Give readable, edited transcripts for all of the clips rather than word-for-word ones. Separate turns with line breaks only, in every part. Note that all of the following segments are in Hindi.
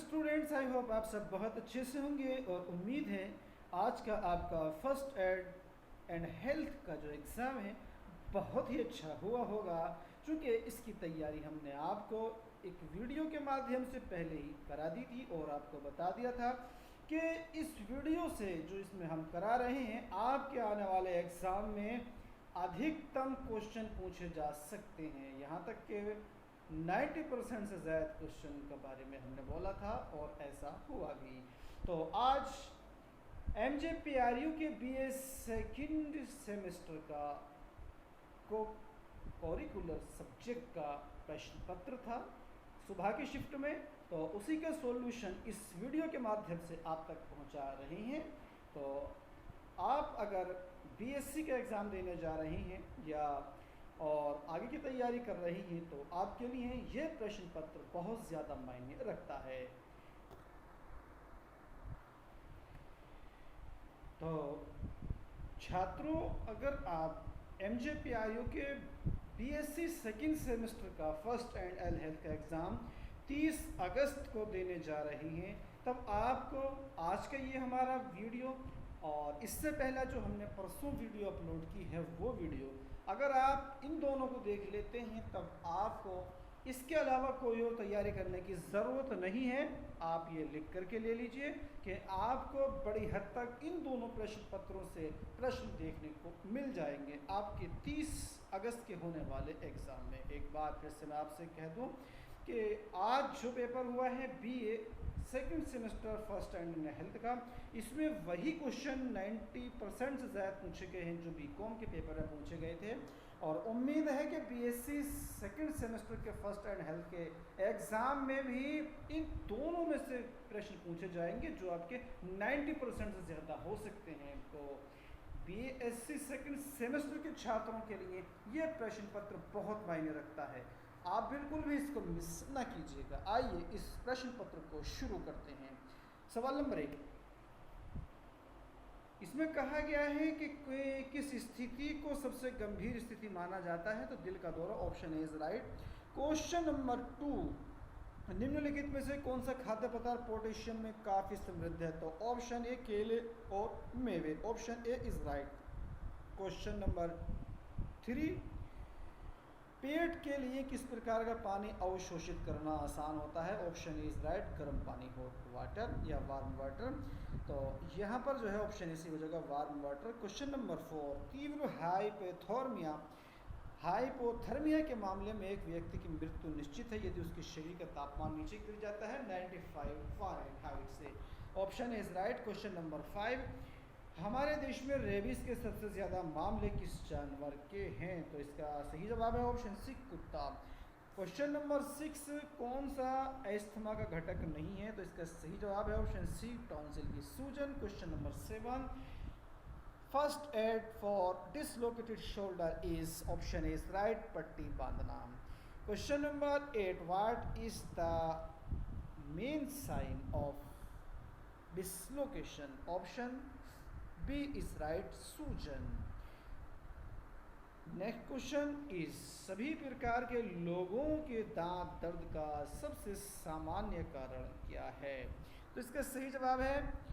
स्टूडेंट्स, आई होप आप सब बहुत अच्छे से होंगे और उम्मीद है आज का आपका फर्स्ट एड एंड हेल्थ का जो एग्ज़ाम है बहुत ही अच्छा हुआ होगा। चूँकि इसकी तैयारी हमने आपको एक वीडियो के माध्यम से पहले ही करा दी थी और आपको बता दिया था कि इस वीडियो से जो इसमें हम करा रहे हैं आपके आने वाले एग्ज़ाम में अधिकतम क्वेश्चन पूछे जा सकते हैं। यहाँ तक कि 90% से ज़्यादा क्वेश्चन के बारे में हमने बोला था और ऐसा हुआ भी। तो आज MJPRU के BA सेकेंड सेमेस्टर का करिकुलर सब्जेक्ट का प्रश्न पत्र था सुबह की शिफ्ट में, तो उसी का सॉल्यूशन इस वीडियो के माध्यम से आप तक पहुंचा रहे हैं। तो आप अगर BSc का एग्ज़ाम देने जा रहे हैं या और आगे की तैयारी कर रही हैं तो आपके लिए ये प्रश्न पत्र बहुत ज़्यादा मायने रखता है। तो छात्रों, अगर आप MJPRU के BSc सेकेंड सेमेस्टर का फर्स्ट एंड एल हेल्थ का एग्ज़ाम 30 अगस्त को देने जा रही हैं, तब आपको आज का ये हमारा वीडियो और इससे पहला जो हमने परसों वीडियो अपलोड की है वो वीडियो अगर आप इन दोनों को देख लेते हैं तब आपको इसके अलावा कोई और तैयारी करने की ज़रूरत नहीं है। आप ये लिख करके ले लीजिए कि आपको बड़ी हद तक इन दोनों प्रश्न पत्रों से प्रश्न देखने को मिल जाएंगे आपके 30 अगस्त के होने वाले एग्ज़ाम में। एक बार फिर से मैं आपसे कह दूं कि आज जो पेपर हुआ है BA second semester first and health का, इसमें वही क्वेश्चन 90% से ज़्यादा पूछे गए हैं जो BCom के पेपर में पूछे गए थे और उम्मीद है कि BSc सेकेंड सेमेस्टर के फर्स्ट एंड हेल्थ के एग्ज़ाम में भी इन दोनों में से प्रश्न पूछे जाएंगे जो आपके 90% से ज़्यादा हो सकते हैं। तो BSc सेकेंड सेमेस्टर के छात्रों के लिए यह प्रश्न पत्र बहुत मायने रखता है। आप बिल्कुल भी इसको मिस ना कीजिएगा। आइए इस प्रश्न पत्र को शुरू करते हैं। सवाल नंबर 1, इसमें कहा गया है कि किस स्थिति को सबसे गंभीर स्थिति माना जाता है, तो दिल का दौरा, option A is right. Question number 2, निम्नलिखित में से कौन सा खाद्य पदार्थ पोटेशियम में काफ़ी समृद्ध है, तो ऑप्शन ए केले और मेवे, option A is right. Question number 3, पेट के लिए किस प्रकार का पानी अवशोषित करना आसान होता है, ऑप्शन ए इज राइट, गर्म पानी, हॉट वाटर या वार्म वाटर। तो यहाँ पर जो है ऑप्शन ए सी हो जाएगा, वार्म वाटर। क्वेश्चन नंबर 4, तीव्र हाइपोथर्मिया के मामले में एक व्यक्ति की मृत्यु निश्चित है यदि उसके शरीर का तापमान नीचे गिर जाता है 95 फ़ारेनहाइट से, option A is right. Question number 5, हमारे देश में रेबीज के सबसे ज़्यादा मामले किस जानवर के हैं, तो इसका सही जवाब है ऑप्शन सी, कुत्ता। क्वेश्चन नंबर 6, कौन सा अस्थमा का घटक नहीं है, तो इसका सही जवाब है ऑप्शन सी, टॉन्सिल की सूजन। Question number 7, first aid for dislocated shoulder is, option A is right, पट्टी बांधना। Question number 8, what is the main sign of dislocation, option B is right, सूजन। नेक्स्ट क्वेश्चन इज, सभी प्रकार के लोगों के दांत दर्द का सबसे सामान्य कारण क्या है, तो इसका सही जवाब है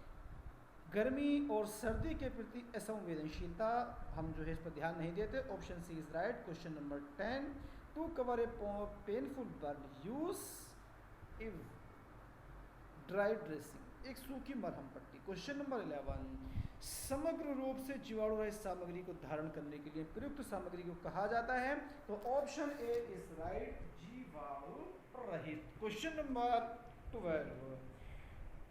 गर्मी और सर्दी के प्रति असंवेदनशीलता। हम जो है इस पर ध्यान नहीं देते, option C is right. Question number 10, to cover a painful burn use eve dry dressing, एक सूखी मरहम पट्टी। क्वेश्चन नंबर 11, समग्र रूप से जीवाणु रहित सामग्री को धारण करने के लिए प्रयुक्त सामग्री को कहा जाता है, तो ऑप्शन ए इज राइट, जीवाणु रहित। क्वेश्चन नंबर 12,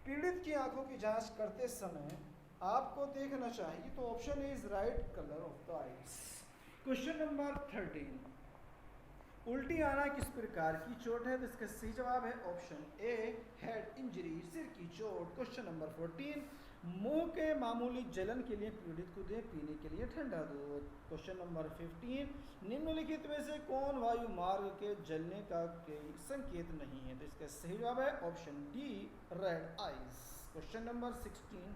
पीड़ित की आंखों की जांच करते समय आपको देखना चाहिए, तो option A is right, colour of the eyes. Question number 13, उल्टी आना किस प्रकार की चोट है, तो इसका सही जवाब है ऑप्शन ए, हेड इंजरी, सिर की चोट। क्वेश्चन नंबर 14, मुंह के मामूली जलन के लिए पीड़ित को दें पीने के लिए ठंडा दूध। क्वेश्चन नंबर 15, निम्नलिखित में से कौन वायु मार्ग के जलने का कोई संकेत नहीं है, तो इसका सही जवाब है option D, red eyes. Question number 16,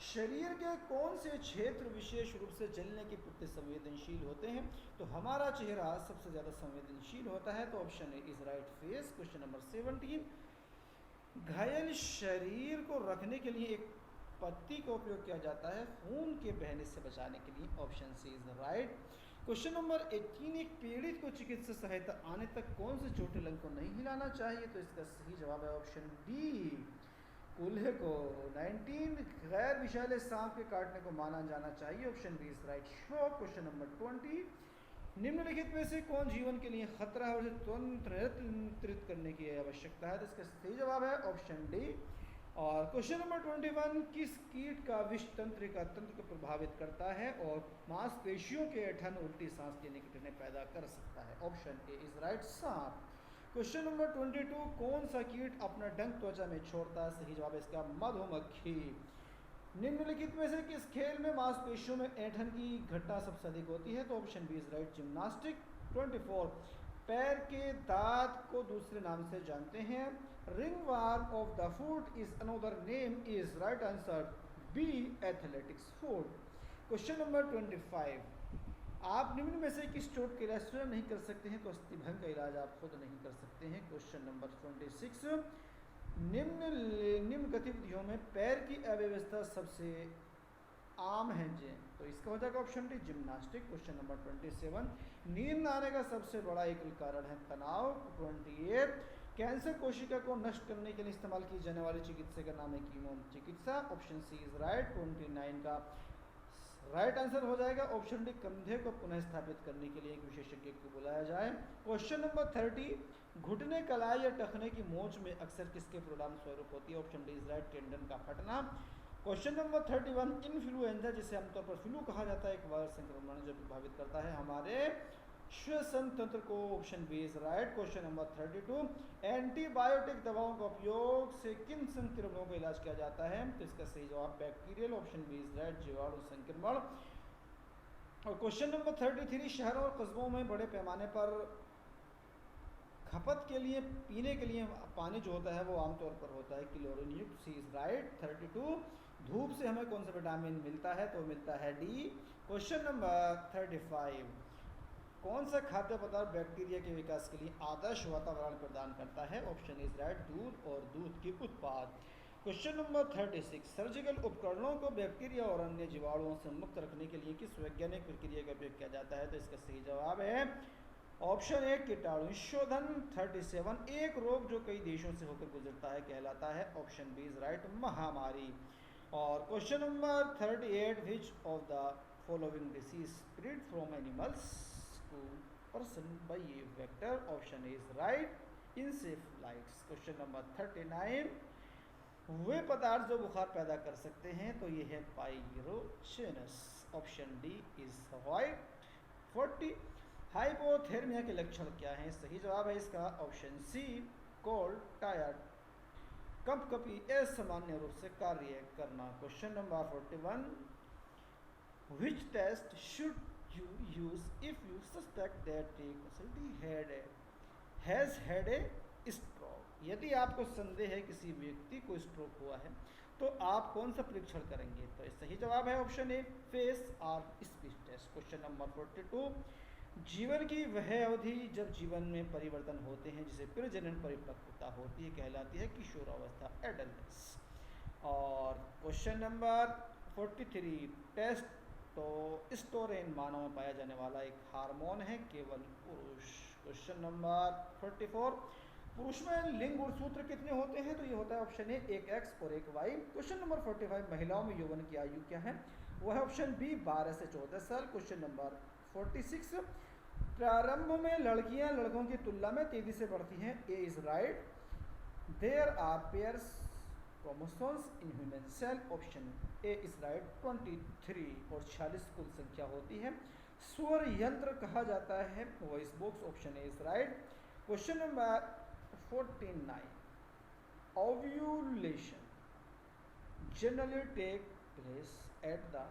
शरीर के कौन से क्षेत्र विशेष रूप से जलने के प्रति संवेदनशील होते हैं, तो हमारा चेहरा सबसे ज़्यादा संवेदनशील होता है, तो option A is right, face. Question number 17, घायल शरीर को रखने के लिए एक पत्ती का उपयोग किया जाता है खून के बहने से बचाने के लिए। Option C is right. Question number 18, एक पीड़ित को चिकित्सा सहायता आने तक कौन से चोटिल अंग को नहीं हिलाना चाहिए? तो इसका सही जवाब है ऑप्शन डी, कूल्हे को। 19, गैर विषैले सांप के काटने को माना जाना चाहिए। Option B is right. Sure. Question number 20, निम्नलिखित में से कौन जीवन के लिए खतरा है, उसे तुरंत नियंत्रित करने की आवश्यकता है? तो इसका सही जवाब है ऑप्शन डी। और क्वेश्चन नंबर 21, किस कीट का विष तंत्रिका तंत्र को प्रभावित करता है और मांसपेशियों के ऐठन उल्टी सांस लेने की कठिनाई पैदा कर सकता है? ऑप्शन ए इज राइट, सांप। क्वेश्चन नंबर 22, कौन सा कीट अपना डंक त्वचा में छोड़ता है? सही जवाब है इसका मधुमक्खी। निम्नलिखित में से किस खेल में मांसपेशियों में ऐंठन की घटना सबसे अधिक होती है? तो option B is right, gymnastic. 24, पैर के दांत को दूसरे नाम से जानते हैं? Ringworm of the foot is another name is right answer B, athletics foot. Question number 25, आप निम्न में से किस चोट के इलाज स्वयं नहीं कर सकते हैं? तो अस्थिभंग का इलाज आप खुद नहीं कर सकते हैं। क्वेश्चन नंबर 26, निम्न गतिविधियों में पैर की अव्यवस्था सबसे आम है जी, तो इसका हो जाएगा option D, gymnastic. Question number 27, नींद आने का सबसे बड़ा एकल कारण है तनाव। 28, कैंसर कोशिका को नष्ट करने के लिए इस्तेमाल की जाने वाली चिकित्सा का नाम है कीमो चिकित्सा। Option C is right. 29 का राइट आंसर हो जाएगा ऑप्शन डी, कंधे को पुनः स्थापित करने के लिए एक विशेषज्ञ को बुलाया जाए। क्वेश्चन नंबर 30, घुटने, कलाई या टखने की मोच में अक्सर किसके परिणाम स्वरूप होती है? Option D is right, tendon का फटना। क्वेश्चन नंबर 31, इन्फ्लुएंजा जिसे आमतौर पर फ्लू कहा जाता है एक वायरस संक्रमण जो प्रभावित करता है हमारे श्वसन तंत्र को। Option B is right. Question number 32, antibiotic दवाओं का उपयोग से किन संक्रमणों का इलाज किया जाता है? तो इसका सही जवाब bacterial. Option B is right, जीवाणु संक्रमण। और क्वेश्चन नंबर 33, शहरों और कस्बों में बड़े पैमाने पर खपत के लिए पीने के लिए पानी जो होता है वो आमतौर पर होता है क्लोरीन युक्त। सी इज राइट। 32, धूप से हमें कौन सा विटामिन मिलता है? तो मिलता है डी। क्वेश्चन नंबर 35, कौन सा खाद्य पदार्थ बैक्टीरिया के विकास के लिए आदर्श वातावरण प्रदान करता है? ऑप्शन इज राइट, दूध और दूध के उत्पाद। क्वेश्चन नंबर 36, सर्जिकल उपकरणों को बैक्टीरिया और अन्य जीवाणुओं से मुक्त रखने के लिए किस वैज्ञानिक प्रक्रिया का उपयोग किया जाता है? तो इसका सही जवाब है ऑप्शन ए, कीटाणु शोधन। 37, एक रोग जो कई देशों से होकर गुजरता है कहलाता है? ऑप्शन बी इज राइट, महामारी। और question number 38, which of the following disease spread from animals to person by a vector? Option A is right, encephalitis. Question number 39, वे पदार्थ जो बुखार पैदा कर सकते हैं? तो ये है pyrogens. Option D is right. 40, hypothermia के लक्षण क्या हैं? सही जवाब है इसका ऑप्शन सी, कोल्ड, टायर्ड, कपकपी, असामान्य रूप से कार्य करना। Question number 41, which test should you use if you suspect that a person has had a stroke? यदि आपको संदेह है किसी व्यक्ति को स्ट्रोक हुआ है तो आप कौन सा परीक्षण करेंगे? तो सही जवाब है ऑप्शन ए, फेस और स्पीच टेस्ट। क्वेश्चन नंबर 42, जीवन की वह अवधि जब जीवन में परिवर्तन होते हैं जिसे प्रजनन परिपक्वता होती है कहलाती है किशोरावस्था, एडल्टनेस। और क्वेश्चन नंबर 43, टेस्टोस्टेरोन मानव में पाया जाने वाला एक हार्मोन है केवल पुरुष। क्वेश्चन नंबर 44, पुरुष में लिंग गुणसूत्र कितने होते हैं? तो ये होता है ऑप्शन ए, एक एक्स और एक वाई। क्वेश्चन नंबर 45, महिलाओं में यौवन की आयु क्या है? वो है ऑप्शन बी, 12 से 14 साल। क्वेश्चन नंबर 46, प्रारंभ में लड़कियां लड़कों की तुलना में तेजी से बढ़ती हैं? A is right, there are pairs chromosomes in human cell. Option A is right. 23 और 46 कुल संख्या होती है। स्वर यंत्र कहा जाता है voice box. Option A is right. Question number 49, ovulation generally take place at the,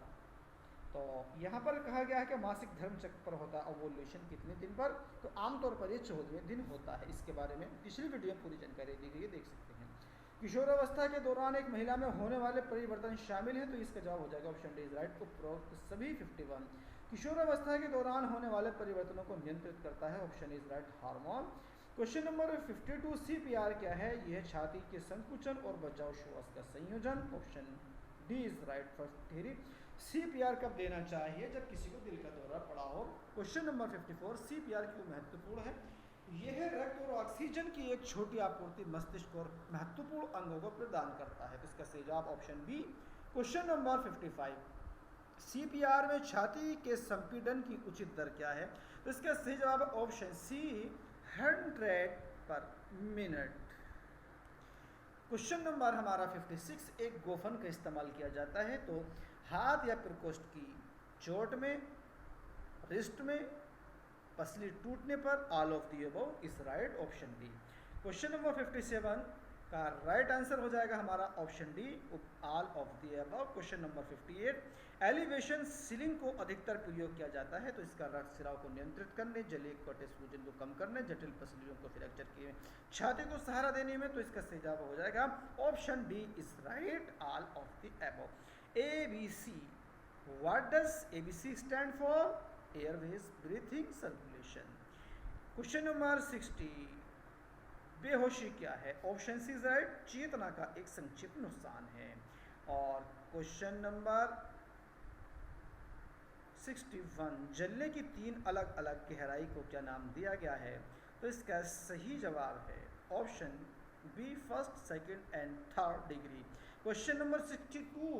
तो यहाँ पर कहा गया है कि मासिक धर्म चक्र पर होता है ओव्यूलेशन कितने दिन पर? तो आमतौर पर ये 14वें दिन होता है। इसके बारे में पिछली वीडियो में पूरी जानकारी दी गई है, देख सकते हैं। किशोरावस्था के दौरान एक महिला में होने वाले परिवर्तन शामिल हैं? तो इसका जवाब हो जाएगा ऑप्शन डी इज राइट, उपरोक्त सभी। 51, किशोरावस्था के दौरान होने वाले परिवर्तनों को नियंत्रित करता है? Option is right, hormone. Question number 52, CPR क्या है? यह छाती के संकुचन और बचाव श्वास का संयोजन। Option D is right first theory. CPR कब देना चाहिए? जब किसी को दिल का दौरा पड़ा हो। क्वेश्चन नंबर 54, सीपीआर क्यों महत्वपूर्ण है? यह रक्त और ऑक्सीजन की एक छोटी आपूर्ति मस्तिष्क और महत्वपूर्ण अंगों को प्रदान करता है। तो इसका सही जवाब option B. Question number 55, CPR में छाती के संपीड़न की उचित दर क्या है? तो इसका सही जवाब है ऑप्शन सी, 100 पर मिनट। क्वेश्चन नंबर हमारा 56, एक गोफन का इस्तेमाल किया जाता है तो हाथ या प्रकोष्ठ की चोट में, रिस्ट में, पसली टूटने पर। All of the above is right, option D. Question number 57 का राइट आंसर हो जाएगा हमारा option D, all of the above. Question number 58, elevation ceiling को अधिकतर प्रयोग किया जाता है तो इसका रक्त स्राव को नियंत्रित करने, जलीय कटे सूजन को कम करने, जटिल पसलियों को फ्रैक्चर किए छाती को सहारा देने में। तो इसका सही जवाब हो जाएगा option D is right, all of the above. ABC, what does ABC stand for? Airways, breathing, circulation. Question number 60, बेहोशी क्या है? ऑप्शन सी इज राइट, चेतना का एक संक्षिप्त नुकसान है। और क्वेश्चन नंबर 61, जलने की 3 अलग अलग गहराई को क्या नाम दिया गया है? तो इसका सही जवाब है option B, first, second and third degree. Question number 62,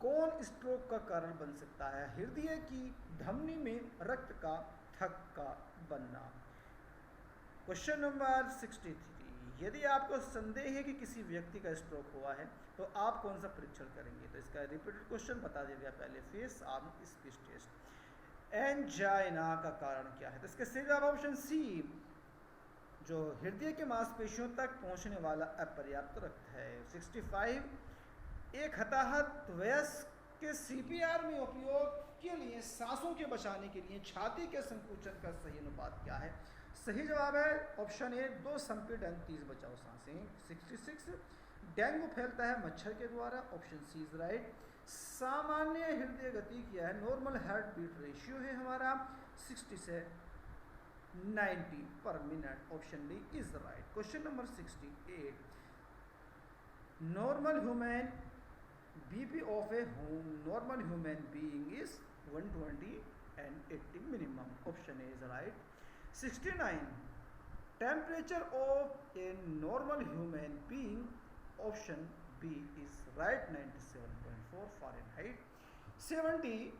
कौन स्ट्रोक का कारण बन सकता है? हृदय की धमनी में रक्त का थक्का बनना। क्वेश्चन नंबर 63, यदि आपको संदेह है कि किसी व्यक्ति का स्ट्रोक हुआ है तो आप कौन सा परीक्षण करेंगे? तो इसका रिपीटेड क्वेश्चन बता दिया पहले, face arm speech test. Angina का कारण क्या है? तो इसका सही जवाब ऑप्शन सी, जो हृदय के मांसपेशियों तक पहुंचने वाला अपर्याप्त रक्त है। 65, एक हताहत वयस्क के सीपीआर में उपयोग के लिए सांसों के बचाने के लिए छाती के संकुचन का सही अनुपात क्या है? सही जवाब है ऑप्शन ए, 2 संपीड़न 30 बचाव सांसें। 66, डेंगू फैलता है मच्छर के द्वारा। Option C is right. सामान्य हृदय गति क्या है? नॉर्मल हार्ट बीट रेशियो है हमारा 60 से 90 पर minute. Option D is right. Question number 68, normal human BP of A normal human being is 120 and 80 minimum. Option A is right. 69, temperature of a normal human being. Option B is right, 97.4 Fahrenheit. 70,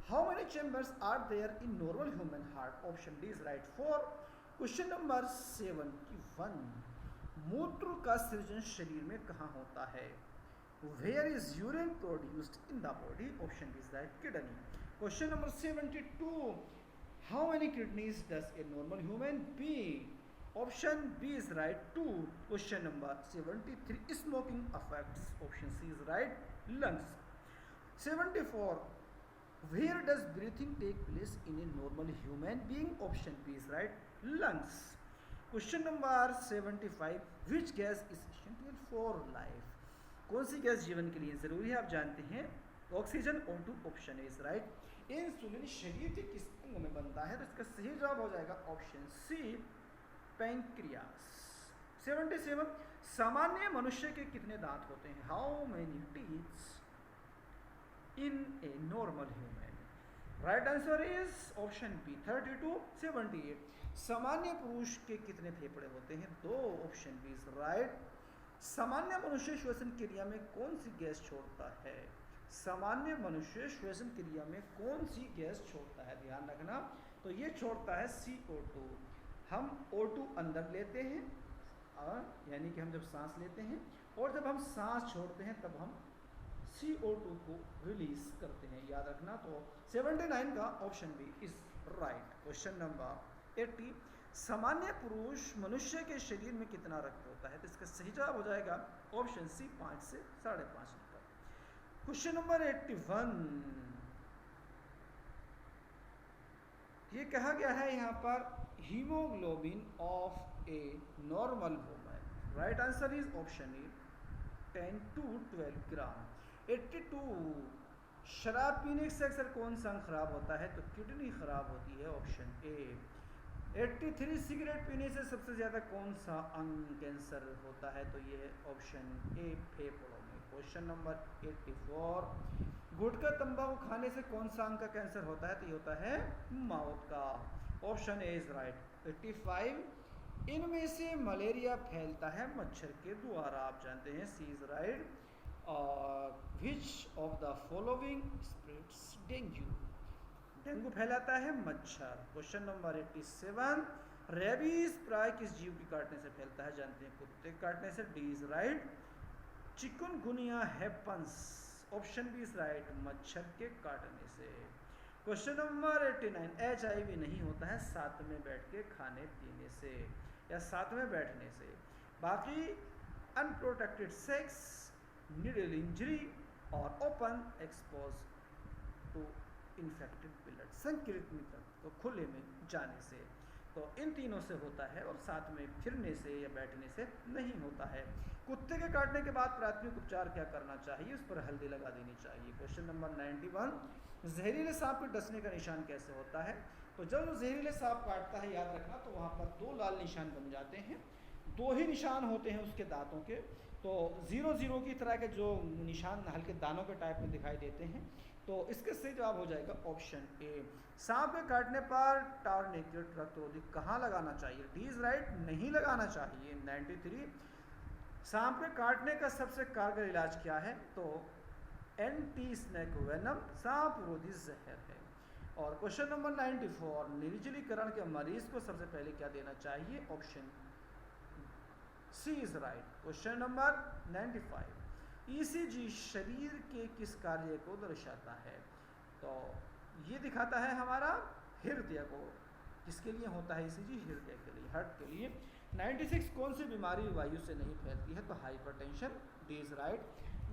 how many chambers are there in normal human heart? Option D is right, 4. Question number 71, मूत्र का सृजन शरीर में कहाँ होता है? Where is urine produced in the body? Option D is right, kidney. Question number 72, how many kidneys does a normal human being? Option B is right, 2. Question number 73, smoking affects. Option C is right, lungs. 74, where does breathing take place in a normal human being? Option B is right, lungs. Question number 75, which gas is essential for life? कौन सी गैस जीवन के लिए जरूरी है? आप जानते हैं oxygen. O2, option is right. Insulin शरीर के किस अंग में बनता है? तो इसका सही जवाब हो जाएगा ऑप्शन सी, पैंक्रियास। 77, सामान्य मनुष्य के कितने दांत होते हैं? How many teeths in a normal human? Right answer is option B, 32। 78, सामान्य पुरुष के कितने फेफड़े होते हैं? 2। Option B is right. सामान्य मनुष्य श्वसन क्रिया में कौन सी गैस छोड़ता है? सामान्य मनुष्य श्वसन क्रिया में कौन सी गैस छोड़ता है? ध्यान रखना, तो ये छोड़ता है CO2। हम O2 अंदर लेते हैं, यानी कि हम जब सांस लेते हैं, और जब हम सांस छोड़ते हैं तब हम CO2 को रिलीज करते हैं। याद रखना। तो 79 का option B is right. Question number 80, सामान्य पुरुष मनुष्य के शरीर में कितना रक्त होता है? तो इसका सही जवाब हो जाएगा ऑप्शन सी, 5 से 5.5 लीटर। क्वेश्चन नंबर 81, ये कहा गया है यहाँ पर haemoglobin of a normal woman. Right answer is option A, 10 to 12 ग्राम। 82, शराब पीने से अक्सर कौन सा अंग खराब होता है? तो किडनी खराब होती है। Option A. 83 सिगरेट पीने से सबसे ज़्यादा कौन सा अंग कैंसर होता है? तो ये है ऑप्शन ए फेफड़ों में। क्वेश्चन नंबर 84, गुटखा तंबाकू खाने से कौन सा अंग का कैंसर होता है? तो ये होता है माउथ का। Option A is right. 85, इनमें से मलेरिया फैलता है मच्छर के द्वारा। आप जानते हैं C is right. Which of the following spreads dengue? Dengue फैलाता है मच्छर। क्वेश्चन नंबर 87, रेबीज प्राय किस जीव के काटने से फैलता है? जानते हैं कुत्ते के काटने से। D is right. Chikungunya happens, option B is right, मच्छर के काटने से। क्वेश्चन नंबर 89, HIV नहीं होता है साथ में बैठ के खाने पीने से या साथ में बैठने से। बाकी अनप्रोटेक्टेड सेक्स, नीडल इंजरी और open expose to infected blood, संक्रमित तो खुले में जाने से। तो इन तीनों से होता है और साथ में फिरने से या बैठने से नहीं होता है। कुत्ते के काटने के बाद प्राथमिक उपचार क्या करना चाहिए? उस पर हल्दी लगा देनी चाहिए। क्वेश्चन नंबर 91, जहरीले सांप के डसने का निशान कैसे होता है? तो जब जहरीले सांप काटता है, याद रखना, तो वहाँ पर 2 लाल निशान बन जाते हैं। 2 ही निशान होते हैं उसके दांतों के। तो 0-0 की तरह के जो निशान हल्के दानों के टाइप में दिखाई देते हैं। तो इसके सही जवाब हो जाएगा ऑप्शन ए। सांप के काटने पर टॉर्निकेट रक्तरोधी कहाँ लगाना चाहिए? डी इज राइट, नहीं लगाना चाहिए। 93, सांप के काटने का सबसे कारगर इलाज क्या है? तो एंटी स्नेक वेनम, सांप रोधी जहर है। और क्वेश्चन नंबर 94, निर्जलीकरण के मरीज को सबसे पहले क्या देना चाहिए? Option C is right. Question number 95, ECG शरीर के किस कार्य को दर्शाता है? तो ये दिखाता है हमारा हृदय को। किसके लिए होता है ECG? हृदय के लिए, हार्ट के लिए। 96, कौन सी बीमारी वायु से नहीं फैलती है? तो हाइपरटेंशन। D is right.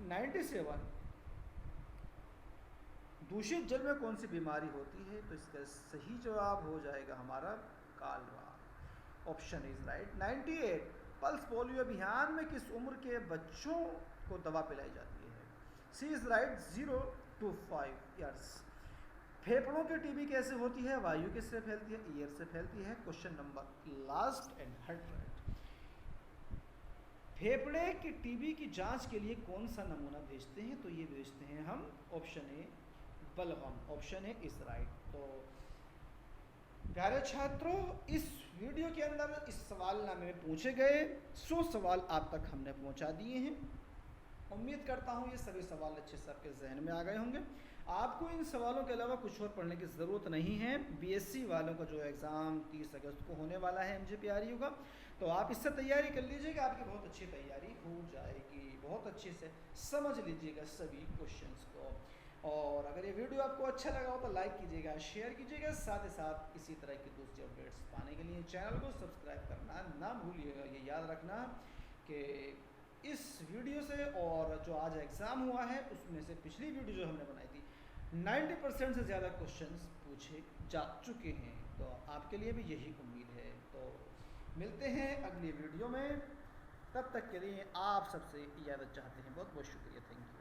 97, दूषित जल में कौन सी बीमारी होती है? तो इसका सही जवाब हो जाएगा हमारा Kalra. Option is right. 98, pulse polio अभियान में किस उम्र के बच्चों को दवा पिलाई जाती है? सी इज राइट, 0 to 5 ईयर्स। फेफड़ों की टीबी कैसे होती है? वायु किससे फैलती है? एयर से फैलती है। क्वेश्चन नंबर लास्ट एंड 100, फेफड़े की टीबी की जांच के लिए कौन सा नमूना भेजते हैं? तो ये भेजते हैं हम ऑप्शन ए बलगम। Option A is right. तो प्यारे छात्रों, इस वीडियो के अंदर इस सवालनामे में पूछे गए 100 सवाल आप तक हमने पहुंचा दिए हैं। उम्मीद करता हूं ये सभी सवाल अच्छे से आपके जहन में आ गए होंगे। आपको इन सवालों के अलावा कुछ और पढ़ने की ज़रूरत नहीं है। BSc वालों का जो एग्ज़ाम 30 अगस्त को होने वाला है MJPRU का, तो आप इससे तैयारी कर लीजिएगा। आपकी बहुत अच्छी तैयारी हो जाएगी। बहुत अच्छे से समझ लीजिएगा सभी क्वेश्चंस को। और अगर ये वीडियो आपको अच्छा लगा हो तो लाइक कीजिएगा, शेयर कीजिएगा। साथ ही साथ इसी तरह की दूसरी अपडेट्स पाने के लिए चैनल को सब्सक्राइब करना ना भूलिएगा। ये याद रखना कि इस वीडियो से और जो आज एग्ज़ाम हुआ है उसमें से पिछली वीडियो जो हमने बनाई थी 90% से ज़्यादा क्वेश्चंस पूछे जा चुके हैं। तो आपके लिए भी यही उम्मीद है। तो मिलते हैं अगली वीडियो में। तब तक के लिए आप सबसे इजाज़त चाहते हैं। बहुत बहुत शुक्रिया। Thank you.